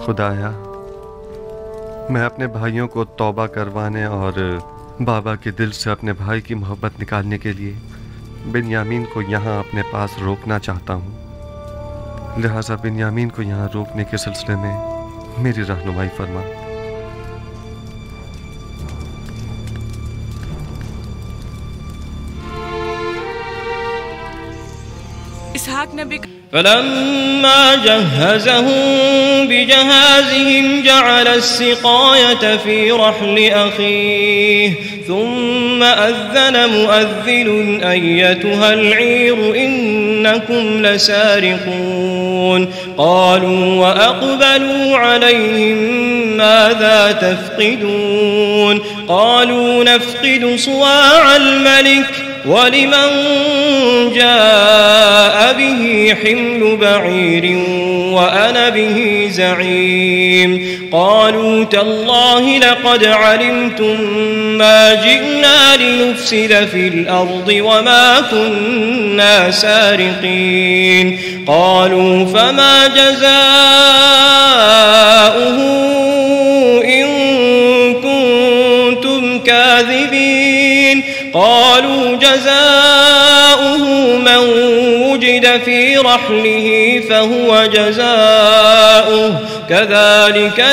खुदाया, मैं अपने भाइयों को तौबा करवाने और बाबा के दिल से अपने भाई की मोहब्बत निकालने के लिए बिन्यामीन को यहाँ अपने पास रोकना चाहता हूँ। लिहाजा बिन्यामीन को यहाँ रोकने के सिलसिले में मेरी रहनुमाई फरमा। इसहाक नबी फलम्मा जहज़हुम बिजहाज़िहिम जअल अस्सिक़ायत फ़ी रहलि अख़ीह थुम्मा अज़्ज़न मुअज़्ज़िनुन अय्यतुहल ईर इन्नकुम लसारिक़ून क़ालू व अक़बलू अलैहिम माज़ा तफ़क़िदून क़ालू नफ़क़िदु सुवाअल मलिक वलिमन जाअ बिही हिम्लु बईर व अना बिही ज़ईम क़ालू तल्लाहि लक़द अलिमतुम मा जिअना लिनुफ़सिद फ़िल अर्दि व मा कुन्ना सारिक़ीन क़ालू फमा जज़ाउहु इन कुन्तुम काज़िबीन क़ालू जज़ाउहु मन वुजिद फ़ी रहलिही फ़हुव जज़ाउहु कज़ालिक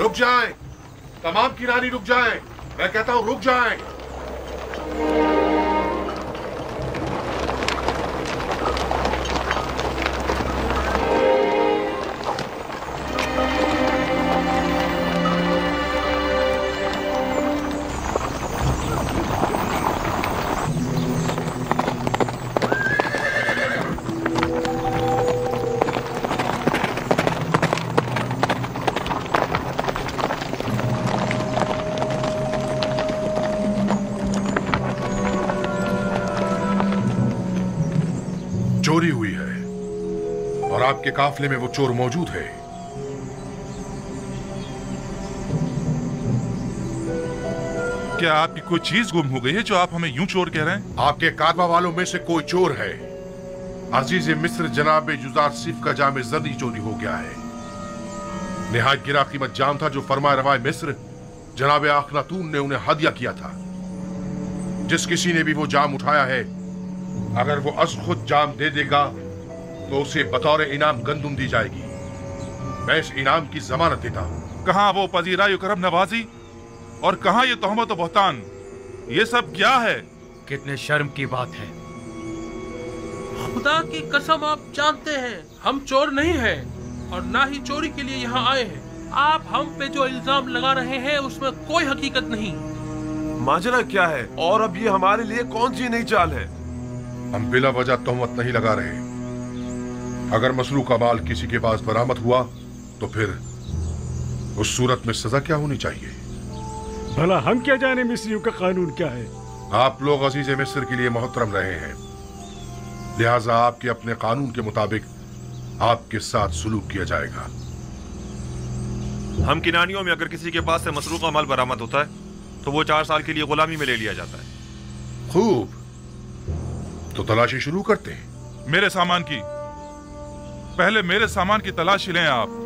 रुक जाएं, तमाम किरानी रुक जाएं। मैं कहता हूं रुक जाएं। चोरी हुई है और आपके काफले में वो चोर मौजूद है। क्या आपकी कोई चीज गुम हो गई है जो आप हमें यूं चोर कह रहे हैं? आपके कारवा वालों में से कोई चोर है। अजीज मिस्र जनाब जुज़ारसिफ का जामे ज़र्री चोरी हो गया है। निहायत गिरा कीमत जाम था जो फरमा रवाए मिस्र जनाब अखनातून ने उन्हें हदिया किया था। जिस किसी ने भी वो जाम उठाया है, अगर वो अस खुद जाम दे देगा तो उसे बतौर इनाम गंदुम दी जाएगी। मैं इस इनाम की जमानत देता हूँ। कहाँ वो पजीराई करम नवाजी और कहाँ ये तोहमत और बहतान? ये सब क्या है? कितने शर्म की बात है। खुदा की कसम, आप जानते हैं हम चोर नहीं हैं और ना ही चोरी के लिए यहाँ आए हैं। आप हम पे जो इल्जाम लगा रहे हैं उसमें कोई हकीकत नहीं। माजरा क्या है और अब ये हमारे लिए कौन सी नई चाल है? हम बिला वजह तोहमत नहीं लगा रहे। अगर मसरूक का माल किसी के पास बरामद हुआ तो फिर उस सूरत में सजा क्या होनी चाहिए? भला हम क्या जाने मिस्रियों का कानून क्या है? आप लोग अजीज मिस्र के लिए मोहतरम रहे हैं, लिहाजा आपके अपने कानून के मुताबिक आपके साथ सुलूक किया जाएगा। हम किनानियों में अगर किसी के पास से मसरूका माल बरामद होता है तो वो 4 साल के लिए गुलामी में ले लिया जाता है। खूब, तो तलाशी शुरू करते हैं। मेरे सामान की, पहले मेरे सामान की तलाशी लें आप।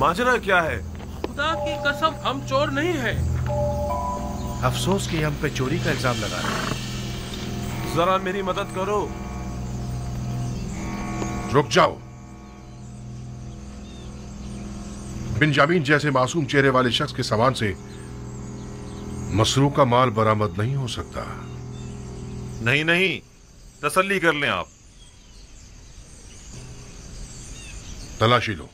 माजरा क्या है? खुदा की कसम हम चोर नहीं हैं। अफसोस कि हम पे चोरी का इल्जाम लगा रहे हैं। जरा मेरी मदद करो। रुक जाओ। बिंजामिन जैसे मासूम चेहरे वाले शख्स के सामान से मसरूका माल बरामद नहीं हो सकता। नहीं नहीं, तसल्ली कर लें आप। तलाशी लो।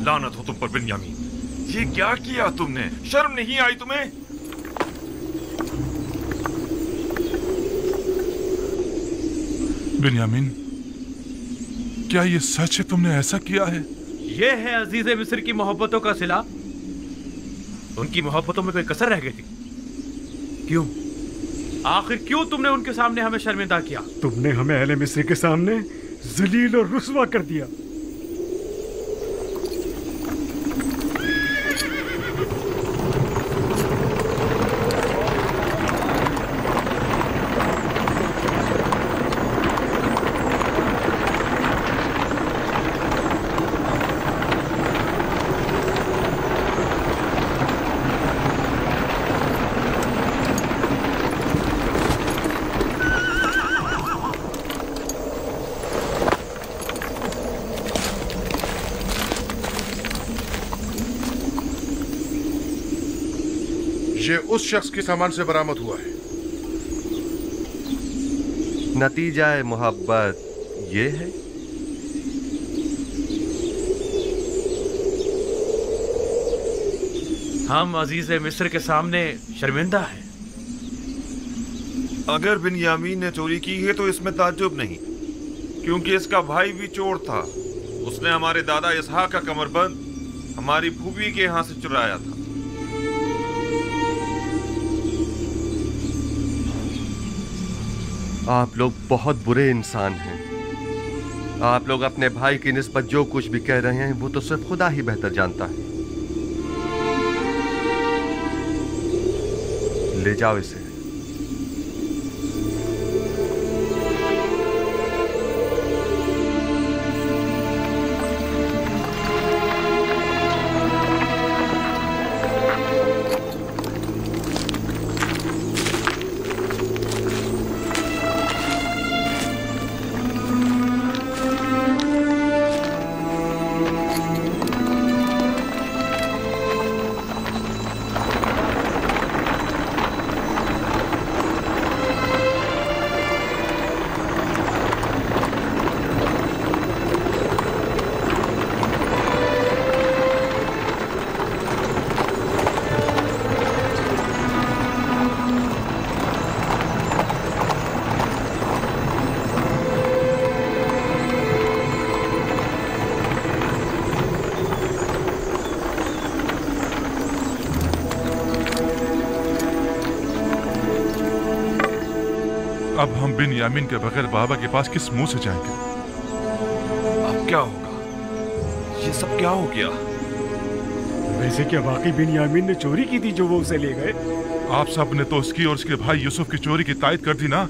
लानत हो तुम पर बिन्यामीन, ये क्या किया तुमने? शर्म नहीं आई तुम्हें? बिन्यामीन, क्या ये सच है तुमने ऐसा किया है? ये है अजीज मिस्र की मोहब्बतों का सिला। उनकी मोहब्बतों में कोई कसर रह गई थी? क्यों? आखिर क्यों तुमने उनके सामने हमें शर्मिंदा किया? तुमने हमें अहले मिस्र के सामने जलील और रुस्वा कर दिया। ये उस शख्स के सामान से बरामद हुआ है। नतीजा मोहब्बत ये है। हम अजीज मिस्र के सामने शर्मिंदा हैं। अगर बिन्यामीन ने चोरी की है तो इसमें ताज्जुब नहीं, क्योंकि इसका भाई भी चोर था। उसने हमारे दादा इसहाक का कमरबंद हमारी फूफी के यहाँ से चुराया था। आप लोग बहुत बुरे इंसान हैं। आप लोग अपने भाई की निस्बत जो कुछ भी कह रहे हैं वो तो सिर्फ खुदा ही बेहतर जानता है। ले जाओ इसे। अब हम बिन्यामीन के बगैर बाबा के पास किस मुंह से जाएंगे? अब क्या होगा? ये सब क्या हो गया? वैसे क्या वाकई बिन्यामीन ने चोरी की थी जो वो उसे ले गए? आप सब ने तो उसकी और उसके भाई यूसुफ की चोरी की तायद कर दी ना,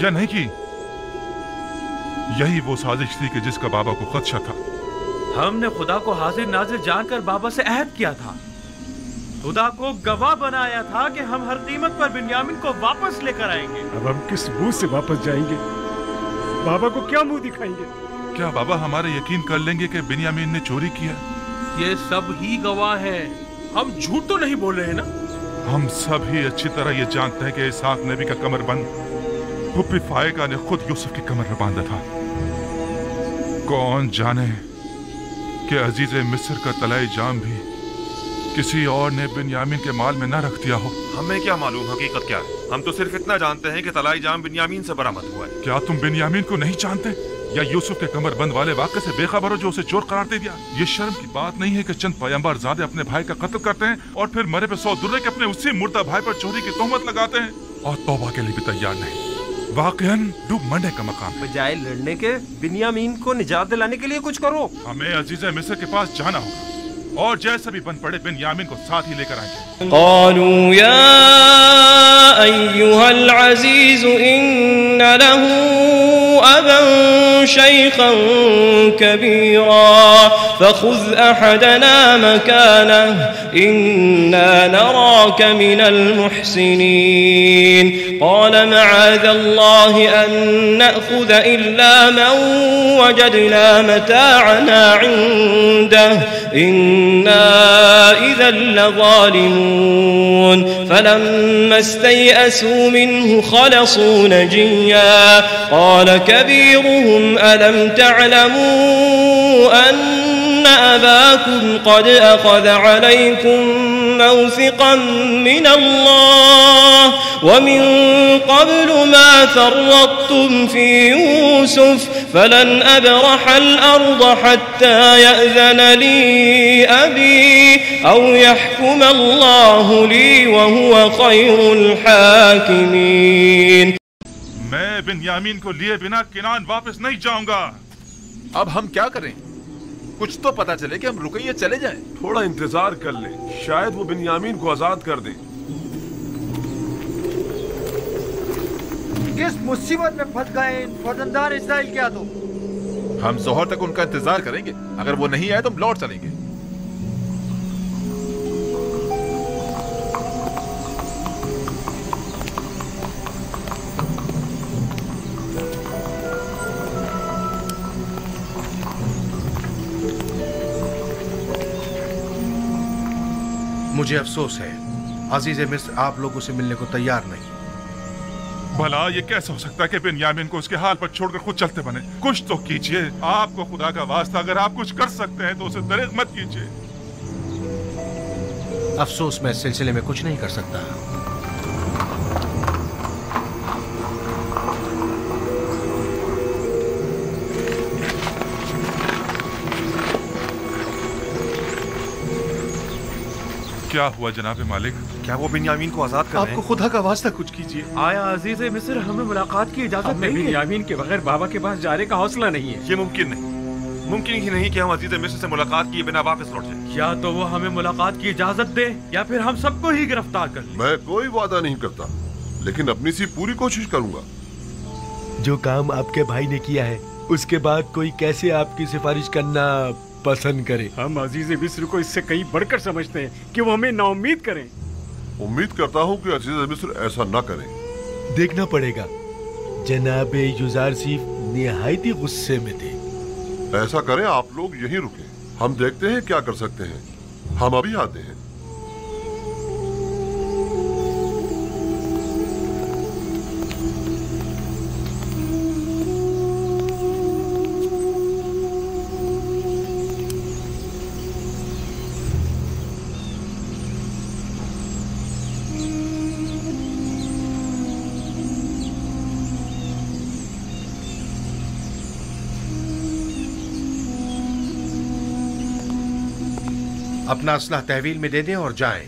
या नहीं की? यही वो साजिश थी कि जिसका बाबा को खदशा था। हमने खुदा को हाजिर नाजिर जानकर बाबा से अहद किया था, खुदा को गवाह बनाया था कि हम हर कीमत पर बिन्यामीन को वापस लेकर आएंगे। अब हम किस मुंह से वापस जाएंगे? बाबा को क्या मुंह दिखाएंगे? क्या बाबा हमारे यकीन कर लेंगे कि बिन्यामीन ने चोरी किया? ये सब ही गवाह हैं। हम झूठ तो नहीं बोल रहे हैं ना? हम सब ही अच्छी तरह ये जानते हैं कि इसहाक नबी का कमरबंद फुप्पी फायका ने खुद यूसुफ की कमर में बांधा था। कौन जाने कि अजीज मिस्र का तलाई जाम भी किसी और ने बिन्यामीन के माल में न रख दिया हो। हमें क्या मालूम हकीकत क्या है? हम तो सिर्फ इतना जानते हैं कि तलाई जाम बिन्यामीन से बरामद हुआ है। क्या तुम बिन्यामीन को नहीं जानते, या यूसुफ के कमरबंद वाले वाक़े से बेखबर हो जो उसे चोर करार दे दिया? ये शर्म की बात नहीं है कि चंद पैगंबर ज़ादे अपने भाई का कत्ल करते हैं और फिर मरे पे 100 दुर्रे के अपने उसी मुर्दा भाई पर चोरी की तोहमत लगाते हैं और तौबा के लिए भी तैयार नहीं। वाकईन डूब मंडे का मकाम है। बजाय लड़ने के बिन्यामीन को निजात दिलाने के लिए कुछ करो। हमें अजीज मिस्र के पास जाना होगा और जैसे भी बन पड़े बिन्यामीन को साथ ही लेकर आएंगे। क़ालू या अय्युहल अज़ीज़ इन्न लहू अबन शैख़न कबीरा फ़ख़ुज़ अहदना मकानह इन्ना नराक मिनल मुहसिनीन। क़ाल मअज़ल्लाहि अन नअख़ुज़ इल्ला मन वजदना मताअना इंदह इन्ना इज़न लज़ालिमून। फलम्मा इस्तयअसू मिन्हु खलसू नजिय्या क़ाल कबीरुहुम अलम तअलमू अन्न अबाकुम क़द अख़ज़ अलैकुम मौसिक़न मिनल्लाह व मिन क़ब्लु मा फ़र्रत्तुम फ़ी यूसुफ़ फलन अब्रहल अर्द हत्ता यअज़न ली अबी औ यहकुम अल्लाहु ली व हुवा खैरुल हाकिमीन। मैं बिन्यामीन को लिए बिना किनान वापस नहीं जाऊंगा। अब हम क्या करें? कुछ तो पता चले कि हम रुके या चले जाएं। थोड़ा इंतजार कर ले, शायद वो बिन्यामीन को आजाद कर दे। किस मुसीबत में फंस गए इन फर्जंदार इस्राइल क्या? तो हम जोहर तक उनका इंतजार करेंगे, अगर वो नहीं आए तो हम लौट चलेंगे। मुझे अफसोस है अजीज मिस्र आप लोगों से मिलने को तैयार नहीं। भला ये कैसे हो सकता है कि बिन्यामीन को उसके हाल पर छोड़कर खुद चलते बने? कुछ तो कीजिए, आपको खुदा का वास्ता, अगर आप कुछ कर सकते हैं तो उसे दरेग मत कीजिए। अफसोस मैं इस सिलसिले में कुछ नहीं कर सकता। क्या हुआ जनाब मालिक? क्या वो बिन्यामीन को आजाद कर रहे हैं? आपको खुदा का वास्ता कुछ कीजिए। आया अजीज मिस्र हमें मुलाकात की इजाजत नहीं है। बिन्यामीन के बगैर बाबा के पास जाने का हौसला नहीं है। ये मुमकिन नहीं, मुमकिन ही नहीं कि हम अजीज मिस्र से मुलाकात किए बिना वापस लौट जाएं। या तो वो हमें मुलाकात की इजाजत दे या फिर हम सबको ही गिरफ्तार कर ले। मैं कोई वादा नहीं करता, लेकिन अपनी सी पूरी कोशिश करूंगा। जो काम आपके भाई ने किया है उसके बाद कोई कैसे आपकी सिफारिश करना पसंद करे? हम अजीज मिस्र को इससे कहीं बढ़कर समझते हैं कि वो हमें नाउम्मीद करें। उम्मीद करता हूँ कि अजीज मिस्र ऐसा ना करें। देखना पड़ेगा। जनाब यूजारसीफ निहायती गुस्से में थे। ऐसा करें, आप लोग यहीं रुकें, हम देखते हैं क्या कर सकते हैं। हम अभी आते हैं। अपना असला तहवील में दे दें और जाएं।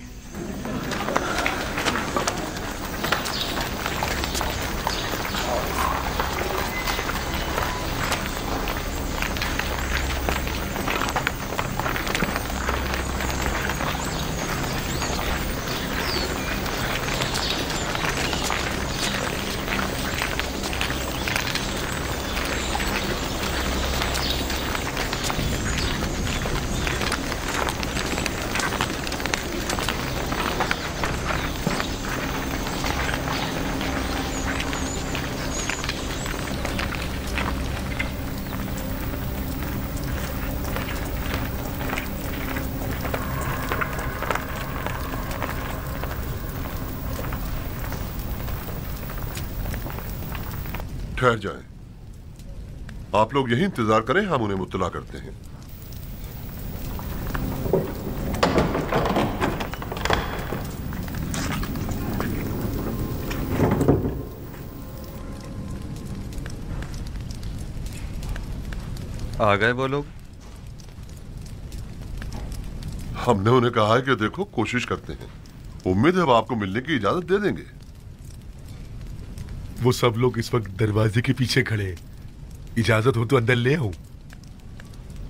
ठहर जाएं। आप लोग यहीं इंतजार करें, हम उन्हें मुत्तला करते हैं। आ गए वो लोग? हमने उन्हें कहा है कि देखो, कोशिश करते हैं। उम्मीद है वो आपको मिलने की इजाजत दे देंगे। वो सब लोग इस वक्त दरवाजे के पीछे खड़े। इजाजत हो तो अंदर ले आऊं?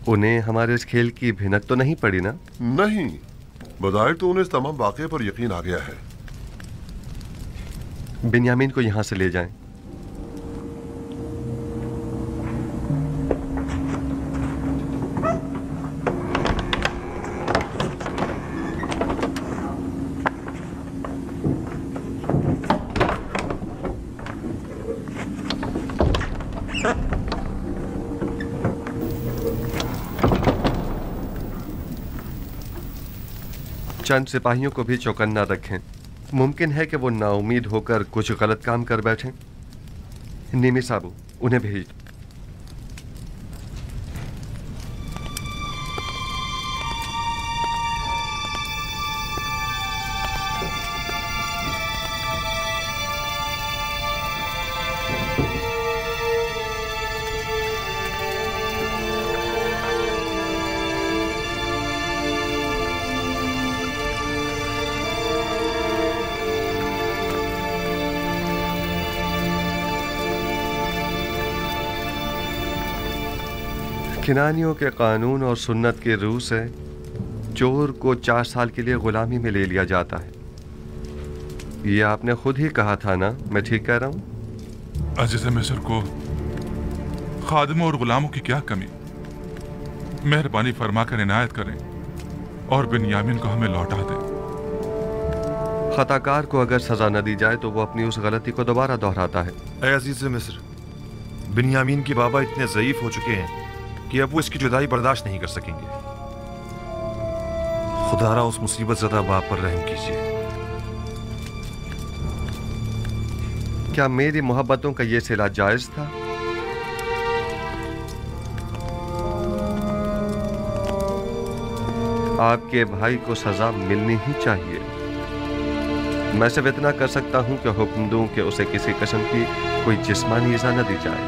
उन्हें हमारे इस खेल की भिनक तो नहीं पड़ी ना? नहीं, बज़ाहिर तो उन्हें इस तमाम वाक़े पर यकीन आ गया है। बिन्यामीन को यहां से ले जाएं। चंद सिपाहियों को भी चौकन्ना रखें। मुमकिन है कि वो नाउमीद होकर कुछ गलत काम कर बैठें। नीमी साबू, उन्हें भेज। किनानियों के कानून और सुन्नत के रूह से चोर को 4 साल के लिए गुलामी में ले लिया जाता है। ये आपने खुद ही कहा था ना? मैं ठीक कह रहा हूं? अजीज़ मिस्र को खादिमों और गुलामों की क्या कमी? मेहरबानी फरमा कर इनायत करें और बिन्यामीन को हमें लौटा दें। खताकार को अगर सजा न दी जाए तो वो अपनी उस गलती को दोबारा दोहराता है। ऐ अजीज़ मिस्र, बिन्यामीन के बाबा इतने ज़ईफ हो चुके हैं कि अब वो इसकी जुदाई बर्दाश्त नहीं कर सकेंगे। खुदारा उस मुसीबत ज़दा बाप पर रहम कीजिए। क्या मेरी मोहब्बतों का ये सिला जायज था? आपके भाई को सजा मिलनी ही चाहिए। मैं सिर्फ इतना कर सकता हूं कि हुक्म दूं कि उसे किसी किस्म की कोई जिस्मानी इज़ा न दी जाए।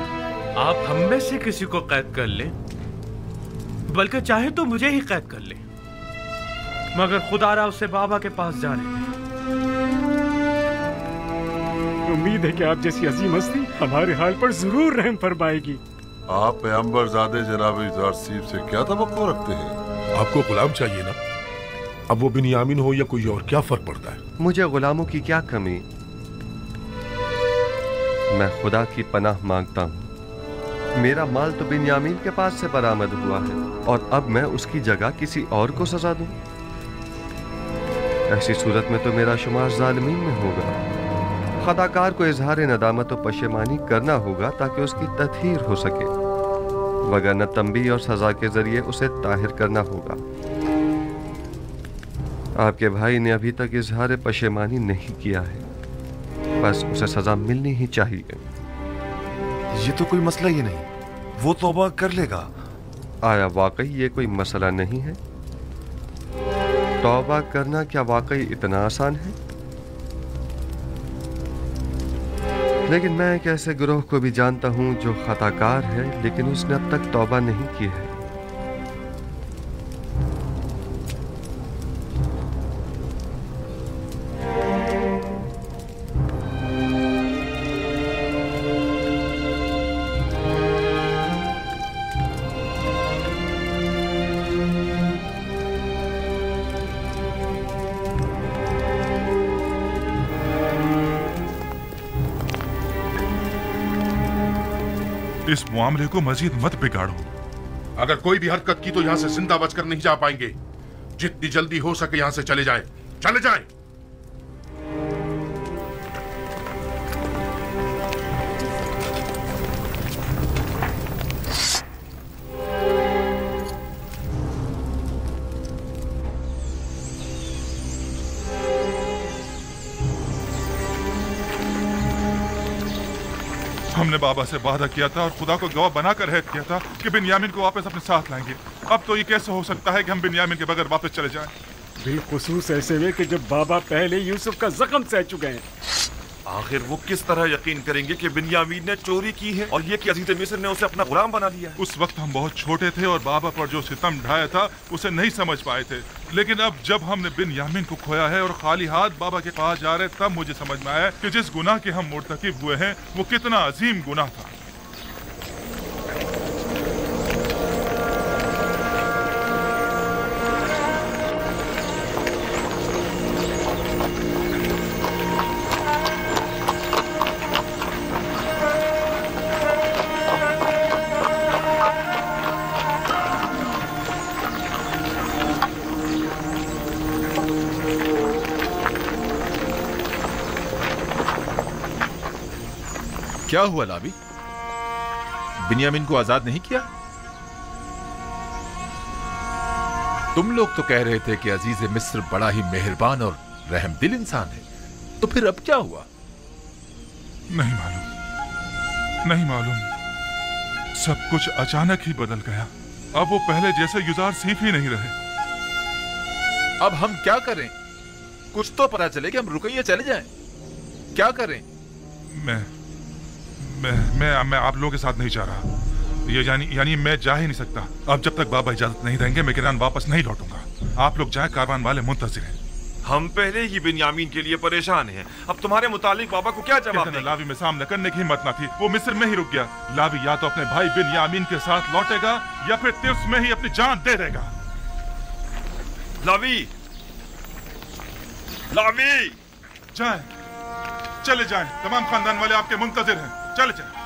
आप हम में से किसी को कैद कर लें, बल्कि चाहे तो मुझे ही कैद कर लें, मगर खुदारा उससे बाबा के पास जा रहे हैं। उम्मीद है कि आप जैसी अजीम हस्ती हमारे हाल पर जरूर रहम फरमाएगी। आप पैगंबरज़ादे जनाब इज़हार सीफ से क्या तवक्को रखते हैं? आपको गुलाम चाहिए ना? अब वो बिन्यामीन हो या कोई और, क्या फर्क पड़ता है? मुझे गुलामों की क्या कमी? मैं खुदा की पनाह मांगता हूँ। मेरा माल तो बिन्यामीन के पास से बरामद हुआ है और अब मैं उसकी जगह किसी और को सजा दूं? ऐसी सूरत में तो मेरा शुमार जालिमीन में होगा। खताकार को इजहार नदामत और पशेमानी करना होगा ताकि उसकी तत्हीर हो सके, वगरना तंबी और सजा के जरिए उसे ताहिर करना होगा। आपके भाई ने अभी तक इजहार पशेमानी नहीं किया है, बस उसे सजा मिलनी ही चाहिए। ये तो कोई मसला ही नहीं, वो तौबा कर लेगा। आया वाकई ये कोई मसला नहीं है? तौबा करना क्या वाकई इतना आसान है? लेकिन मैं एक ऐसे गिरोह को भी जानता हूं जो खताकार है, लेकिन उसने अब तक तौबा नहीं की है। इस मामले को मजीद मत बिगाड़ो। अगर कोई भी हरकत की तो यहाँ से जिंदा बचकर नहीं जा पाएंगे। जितनी जल्दी हो सके यहाँ से चले जाएं। चले जाएं। हमने बाबा से वादा किया था और खुदा को गवाह बनाकर अहद किया था कि बिन्यामीन को वापस अपने साथ लाएंगे। अब तो ये कैसे हो सकता है कि हम बिन्यामीन के बगैर वापस चले जाएं? बिलखुसूस ऐसे में कि जब बाबा पहले यूसुफ का जख्म सह चुके हैं। आखिर वो किस तरह यकीन करेंगे कि बिन्यामीन ने चोरी की है और ये कि अजीज मिस्र ने उसे अपना गुलाम बना लिया है? उस वक्त हम बहुत छोटे थे और बाबा पर जो सितम ढाया था उसे नहीं समझ पाए थे, लेकिन अब जब हमने बिन्यामीन को खोया है और खाली हाथ बाबा के पास जा रहे, तब मुझे समझ में आया कि जिस गुनाह के हम मुर्तकिब हुए हैं वो कितना अजीम गुनाह था। क्या हुआ लाबी? बिन्यामीन को आजाद नहीं किया? तुम लोग तो कह रहे थे कि अजीज मिस्र बड़ा ही मेहरबान और रहमदिल इंसान है, तो फिर अब क्या हुआ? नहीं मालूम। सब कुछ अचानक ही बदल गया। अब वो पहले जैसे युजार सीफ ही नहीं रहे। अब हम क्या करें? कुछ तो पता चले कि हम रुकइए चले जाएं। क्या करें? मैं आप लोगों के साथ नहीं जा रहा। ये यानी मैं जा ही नहीं सकता। अब जब तक बाबा इजाजत नहीं देंगे मैं किरान वापस नहीं लौटूंगा। आप लोग जाए, कारवान वाले मुंतजिर हैं। हम पहले ही बिन्यामीन के लिए परेशान हैं। अब तुम्हारे मुतालिक बाबा को क्या जवाब दें? लावी में सामना करने की हिम्मत न थी, वो मिस्र में ही रुक गया। लावी या तो अपने भाई बिन्यामीन के साथ लौटेगा या फिर तिर्स में ही अपनी जान दे देगा। लावी जाए, चले जाएं। तमाम खानदान वाले आपके मुंतजिर हैं। चले जाएं।